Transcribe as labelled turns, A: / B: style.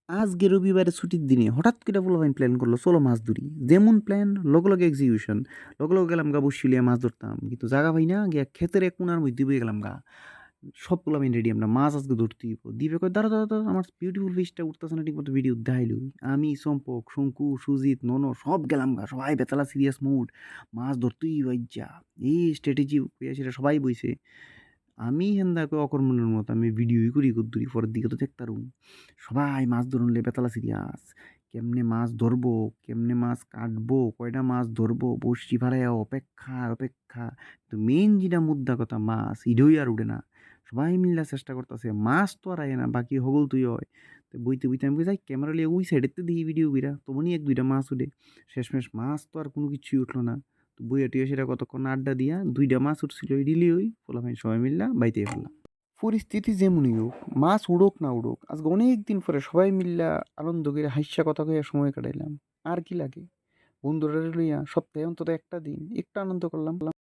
A: আজকে রবিবারে ছুটির দিনে হঠাৎ করে পোলাপাইন প্ল্যান করলো চলো মাছ ধরি। যেমন প্ল্যান লগে লগে এক্সিকিউশন। লগে লগে গেলাম গা বসি লিয়া মাছ ধরতাম। কিন্তু জাগা পাই না গিয়া ক্ষেতের এক কোণার মধ্যে বয়ে গেলাম গা। সব পোলাপাইন রেডি আমরা মাছ আজকে ধরতেই হইব। দিবে কয় দাঁড়া, দাঁড়া, দাঁড়া আমার বিউটিফুল ফিশটা উঠতেছে না ঠিকমতো ভিডিও দেখাইলো। আমি, চম্পক, শঙ্কু, সুজিত, ননো সব গেলাম গা। সবাই বেতালা সিরিয়াস মুড। মাছ ধরতেই হইব আইজ্জা। এই স্ট্র্যাটেজি কইয়া সেটা সবাই বইছে। আমি হেন্দা কই অকর্মণ্যের মতো আমি ভিডিওই করি কদ্দুরি পরের দিকে তো দেখতারুম। সবাই মাছ ধরুন লে বেতালা সিরিয়াস। কেমনে মাছ ধরবো, কেমনে মাছ কাটবো, কয়টা মাছ ধরবো, বড়শি ফালাইয়া অপেক্ষা আর অপেক্ষা। তো মেইন যেটা মুদ্রা কথা মাছ, ইডই আর উঠে না। সবাই মিল্লা চেষ্টা করতাছে। মাছ তো আর আয় না, বাকি হগল তুই হয়। তো বইতে বইতে আমি কই যাই ক্যামেরা লিয়ে ওই সাইডেতে দেখি ভিডিও কইরা। তমনই ১-২টা মাছ উঠে। শেষমেশ মাছ তো আর কোনো কিছুই উঠলো না। তো বইয়া টইয়া সেটা কতক্ষণ আড্ডা দিয়া ২টা মাছ উঠছিল ইডিলি ওই পোলাপাইন সবাই মিল্লা বাইতে ফেললাম। পরিস্থিতি যেমনই হোক, মাছ উড়ুক না উড়ুক, আজকে অনেক দিন পরে সবাই মিল্লা আনন্দ কইরা হাইস্যা কথা কইয়া সময় কাটাইলাম। আর কি লাগে? বন্ধুরা লইয়া সপ্তাহে অন্তত একটা দিন একটু আনন্দ করলাম।